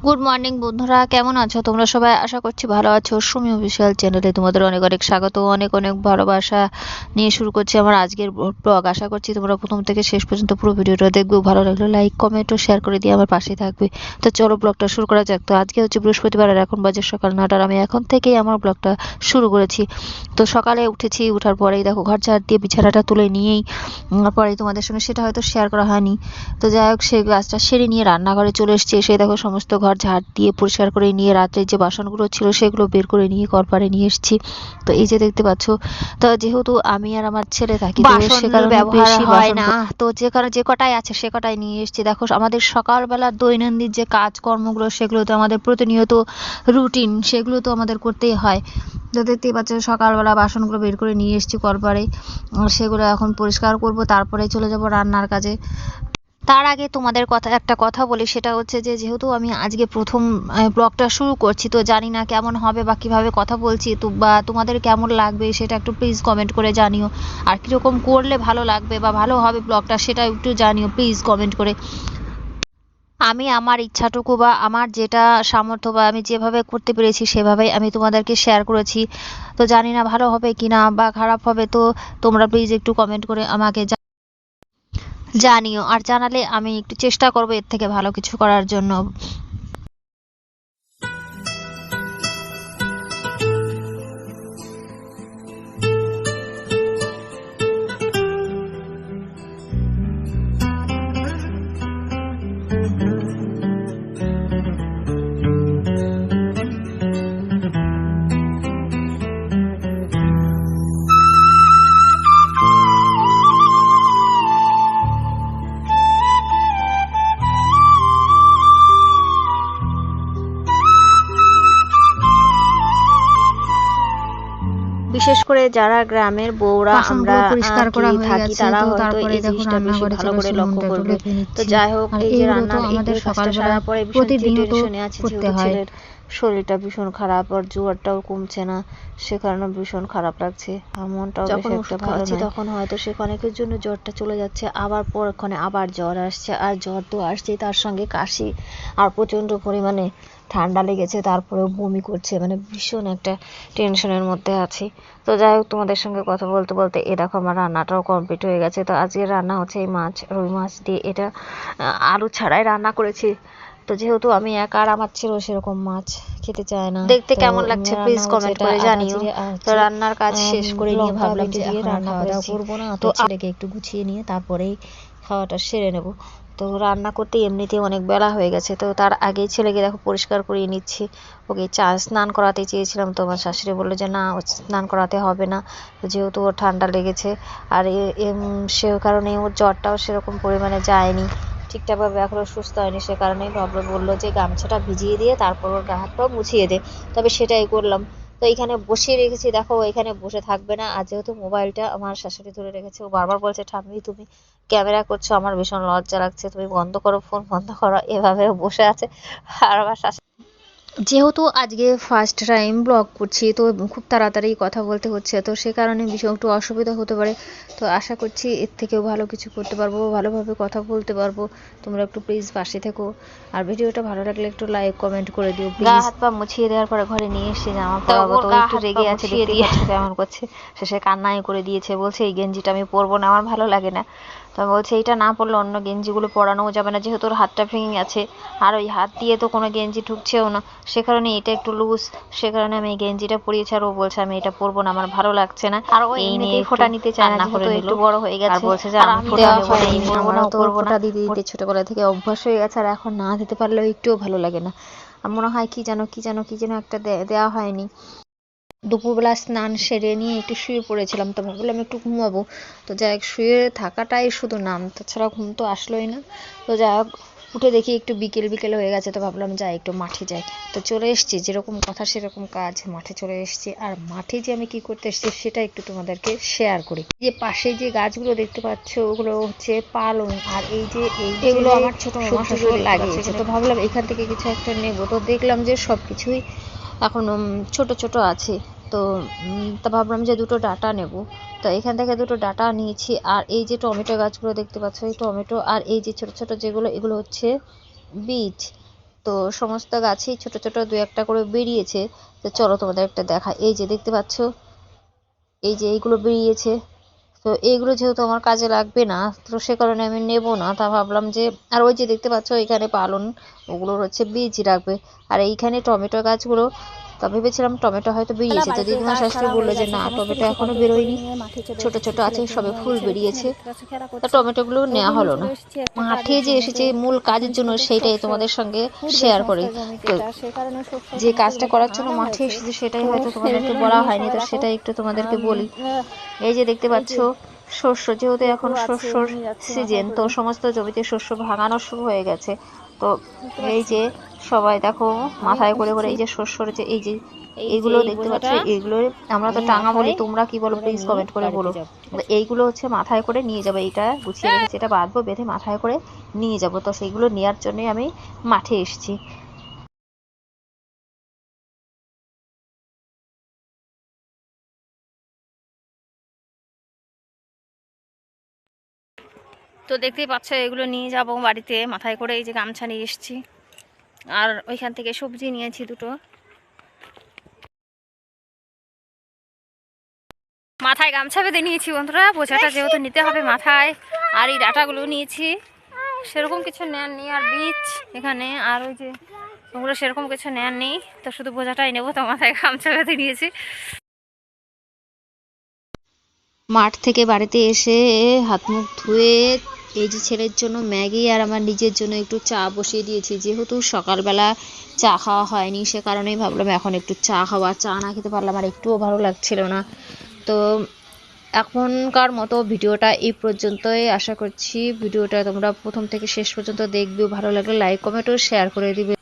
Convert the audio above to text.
Good morning বন্ধুরা, কেমন আছো তোমরা সবাই? আশা করছি ভালো আছো। সুমি অফিসিয়াল চ্যানেলে তোমাদের অনেক অনেক স্বাগত, অনেক অনেক ভালোবাসা নিয়ে শুরু করছি আমার আজকের ব্লগ। আশা করছি তোমরা প্রথম থেকে শেষ পর্যন্ত পুরো ভিডিওটা দেখবে। ভালো লাগলে লাইক কমেন্ট ও শেয়ার করে দিয়ে আমার পাশে থাকবে। তো চলো ব্লগটা শুরু করা যাক। তো আজকে হচ্ছে বৃহস্পতিবার আর এখন বাজে সকাল 9টার। আমি এখন থেকেই আমার ব্লগটা শুরু করেছি। তো সকালে উঠেছি, উঠার পরেই দেখো ঘর ঝাড় দিয়ে বিছানাটা তুলে নিয়েই পরেই তোমাদের সঙ্গে সেটা হয়তো শেয়ার করা হয়নি। তো যাই হোক, সেই কাজটা সেরে নিয়ে রান্নাঘরে চলে এসেছি। এসে দেখো সমস্ত ঘর ঝাড় দিয়ে পরিষ্কার করে নিয়ে রাত্রে যে বাসনগুলো ছিল সেগুলো বের করে নিয়ে কড়পাড়ে নিয়ে এসেছি। তো এই যে দেখতে পাচ্ছ, তো যেহেতু আমি আর আমার ছেলে থাকি তো সেখানে ব্যবহার হয় না, তো যে কটাই আছে সে কটাই নিয়ে এসেছি। দেখো আমাদের সকালবেলার দৈনন্দিন যে কাজকর্মগুলো সেগুলো তো আমাদের প্রতিনিয়ত রুটিন, সেগুলো তো আমাদের করতেই হয়। তো দেখতেই পাচ্ছ সকালবেলা বাসনগুলো বের করে নিয়ে এসেছি কড়পাড়ে, সেগুলো এখন পরিষ্কার করব, তারপরে চলে যাব রান্নার কাজে। তার আগে তোমাদের একটা কথা বলি, সেটা হচ্ছে যে যেহেতু আমি আজকে প্রথম ব্লগটা শুরু করছি, তো জানি না কেমন হবে বা কিভাবে কথা বলছি, তো বা তোমাদের কেমন লাগবে সেটা একটু প্লিজ কমেন্ট করে জানিও। আর কীরকম করলে ভালো লাগবে বা ভালো হবে ব্লগটা সেটা একটু জানিও প্লিজ কমেন্ট করে। আমি আমার ইচ্ছাটুকু বা আমার যেটা সামর্থ্য বা আমি যেভাবে করতে পেরেছি সেভাবেই আমি তোমাদেরকে শেয়ার করেছি। তো জানি না ভালো হবে কিনা বা খারাপ হবে, তো তোমরা প্লিজ একটু কমেন্ট করে আমাকে জানিও। আর জানালে আমি একটু চেষ্টা করবো এর থেকে ভালো কিছু করার জন্য। বিশেষ করে যারা গ্রামের বউরা আমরা পরিষ্কার করা হয়ে থাকি তারা হয়তো এই জিনিসটা বেশি ভালো করে লক্ষ্য করবে। তো যাই হোক, এই যে রান্নার আমাদের সকালবেলা পরে প্রতিদিন টেনশনে আছে, যেহেতু ছেলের শরীরটা ভীষণ খারাপ আর জ্বরটাও কমছে না, সে কারণে ভীষণ খারাপ লাগছে। আর মনটাও বেশি একটা ভালো নয়। তখন হয়তো সে অনেকের জন্য জ্বরটা চলে যাচ্ছে, আবার পরক্ষণে আবার জ্বর আসছে, আর জ্বর তো আসছেই, তার সঙ্গে কাশি আর প্রচণ্ড পরিমাণে ঠান্ডা লেগেছে, তারপরেও বমি করছে, মানে ভীষণ একটা টেনশনের মধ্যে আছি। তো যাই হোক, তোমাদের সঙ্গে কথা বলতে বলতে এ দেখো আমার রান্নাটাও কমপ্লিট হয়ে গেছে। তো আজকে রান্না হচ্ছে এই রুই মাছ দিয়ে, এটা আলু ছাড়াই রান্না করেছি। তো যেহেতু আমি একা আর আমার ছেলেও সেরকম মাছ খেতে চায় না। দেখতে কেমন লাগছে প্লিজ কমেন্ট করে জানিও। তো রান্নার কাজ শেষ করে নিয়ে ভাবলাম যে রান্না দাওয়া করবো না, তো ছেলেকে একটু গুছিয়ে নিয়ে তারপরেই খাওয়াটা সেরে নেব। তো রান্না করতে এমনিতেই অনেক বেলা হয়ে গেছে, তো তার আগেই ছেলেকে দেখো পরিষ্কার করিয়ে নিচ্ছি। ওকে স্নান করাতে চেয়েছিলাম, তো আমার শাশুড়ি বললো যে না, স্নান করাতে হবে না, যেহেতু ওর ঠান্ডা লেগেছে। আর সে কারণে ওর জ্বরটাও সেরকম পরিমাণে যায়নি, ঠিকঠাকভাবে এখনও সুস্থ হয়নি, সে কারণেই বললো যে গামছাটা ভিজিয়ে দিয়ে তারপর ওর গা হাত পাও মুছিয়ে দে। তবে সেটাই করলাম। তো এখানে বসিয়ে রেখেছি, দেখো এখানে বসে থাকবে না। আর যেহেতু মোবাইলটা আমার শাশুড়ি ধরে রেখেছে, ও বারবার বলছে ঠাম্মি তুমি ক্যামেরা করছো, আমার ভীষণ লজ্জা লাগছে, তুমি বন্ধ করো, ফোন বন্ধ করো, এভাবে বসে আছে। আর আমার যেহেতু আজকে ফার্স্ট টাইম ব্লগ করছি, তো খুব তাড়াতাড়ি কথা বলতে হচ্ছে, তো সে কারণে ভীষণ একটু অসুবিধা হতে পারে। তো আশা করছি এর থেকেও ভালো কিছু করতে পারবো, ভালোভাবে কথা বলতে পারবো। তোমরা একটু প্লিজ পাশে থেকো, আর ভিডিওটা ভালো লাগলে একটু লাইক কমেন্ট করে দিও প্লিজ। হাত পা মুছিয়ে দেওয়ার পরে ঘরে নিয়ে এসে জামা পরাবো, তো একটু রেগে আছে, কেমন করছে, শেষে কান্নাই করে দিয়েছে, বলছে এই গেঞ্জিটা আমি পরবো না, আমার ভালো লাগে না। তো বলছে এইটা না পরলে অন্য গেঞ্জিগুলো পরানোও যাবে না, যেহেতু ওর হাতটা ভেঙে গেছে, আর ওই হাত দিয়ে তো কোনো গেঞ্জি ঢুকছেও না, সে কারণে এটা একটু লুজ, সে কারণে আমি এই গেঞ্জিটা পরিয়েছি। আর ও বলছে আমি এটা পরবো না, আমার ভালো লাগছে না, আর ও এই নিয়ে ফোঁটা নিতে চায় না, যেহেতু একটু বড় হয়ে গেছে। আর বলছে যে আমি ফোঁটা দিতে দিতে ছোটবেলা থেকে অভ্যাস হয়ে গেছে, আর এখন না দিতে পারলেও একটুও ভালো লাগে না। আর মনে হয় কি যেন একটা দেওয়া হয়নি। দুপুরবেলা স্নান সেরে নিয়ে একটু শুয়ে পড়েছিলাম, তো ভাবলাম একটু ঘুমাবো। তো যাই হোক, শুয়ে থাকাটাই শুধু নাম, তাছাড়া ঘুম তো আসলোই না। তো যাই হোক, উঠে দেখি একটু বিকেল বিকেল হয়ে গেছে, তো ভাবলাম যাই একটু মাঠে যাই। তো চলে এসেছি, যেরকম কথা সেরকম কাজ, মাঠে চলে এসেছি। আর মাঠে যে আমি কি করতে এসেছি সেটা একটু তোমাদেরকে শেয়ার করি। যে পাশে যে গাছগুলো দেখতে পাচ্ছ ওগুলো হচ্ছে পালং, আর এই যে এগুলো আমার ছোট মামা শ্বশুর লাগিয়েছে। তো ভাবলাম এখান থেকে কিছু একটা নেবো। তো দেখলাম যে সব কিছুই এখন ছোট ছোট আছে। তো তা ভাবলাম যে দুটো ডাঁটা নেব। তো এখান থেকে দুটো ডাঁটা নিয়েছি। আর এই যে টমেটো গাছগুলো দেখতে পাচ্ছ, এই টমেটো, আর এই যে ছোট ছোট যেগুলো, এগুলো হচ্ছে বীজ। তো সমস্ত গাছেই ছোট ছোট দু একটা করে বেরিয়েছে। তো চলো তোমাদের একটা দেখা। এই যে দেখতে পাচ্ছ, এই যে এইগুলো বেরিয়েছে। তো এইগুলো যেহেতু আমার কাজে লাগবে না, তো সে কারণে আমি নেব না। তা ভাবলাম যে, আর ওই যে দেখতে পাচ্ছ এখানে পালন, ওগুলোর হচ্ছে বীজ রাখবে। আর এইখানে টমেটো গাছগুলো, তা ভেবেছিলাম টমেটো হয়তো বেরিয়েছে। তো দিদিমা শাশুড়ি বললো যে না, টমেটো এখনো বেরোয়নি, ছোট ছোট আছে, সবে ফুল বেরিয়েছে। তা টমেটোগুলো নেওয়া হলো না। মাঠে যে এসেছে মূল কাজের জন্য, সেইটাই তোমাদের সঙ্গে শেয়ার করি। তো যে কাজটা করার জন্য মাঠে এসেছে সেটাই হয়তো তোমাদেরকে বলা হয়নি, তো সেটাই একটু তোমাদেরকে বলি। এই যে দেখতে পাচ্ছ শস্য, যেহেতু এখন শস্যর সিজন, তো সমস্ত জমিতে শস্য ভাঙানো শুরু হয়ে গেছে। তো এই যে সবাই দেখো মাথায় করে করে এই যে শস্যর যে এই যে এইগুলো দেখতে পাচ্ছ, এইগুলো আমরা তো টাঙা বলি, তোমরা কি বলো প্লিজ কমেন্ট করে বলো। এইগুলো হচ্ছে মাথায় করে নিয়ে যাবো, এইটা গুছিয়ে রেখেছি, এটা বাঁধবো, বেঁধে মাথায় করে নিয়ে যাব। তো সেইগুলো নেওয়ার জন্যই আমি মাঠে এসেছি। তো দেখতেই পাচ্ছ এগুলো নিয়ে যাব বাড়িতে মাথায় করে। এই যে গামছা নিয়ে এসেছি, আর ওইখান থেকে সবজি নিয়েছি দুটো। মাথায় গামছা বেঁধে নিয়েছি বন্ধুরা, বোঝাটা যেহেতু নিতে হবে মাথায়। আর এই ডাটাগুলো নিয়েছি, সেরকম কিছু নেয়ার নেই। আর বীজ এখানে, আর ওই যে ওগুলো সেরকম কিছু নেয়ার নেই, তো শুধু বোঝাটাই নেবো। তো মাথায় গামছা বেঁধে নিয়েছি। মাঠ থেকে বাড়িতে এসে হাত মুখ ধুয়ে এই যে ছেলের জন্য ম্যাগি আর আমার নিজের জন্য একটু চা বসিয়ে দিয়েছি। যেহেতু সকালবেলা চা খাওয়া হয়নি, সে কারণেই ভাবলাম এখন একটু চা খাওয়া, চা না খেতে পারলাম আর একটুও ভালো লাগছিল না। তো এখনকার মতো ভিডিওটা এই পর্যন্তই। আশা করছি ভিডিওটা তোমরা প্রথম থেকে শেষ পর্যন্ত দেখবে, ভালো লাগলে লাইক কমেন্ট ও শেয়ার করে দিবে।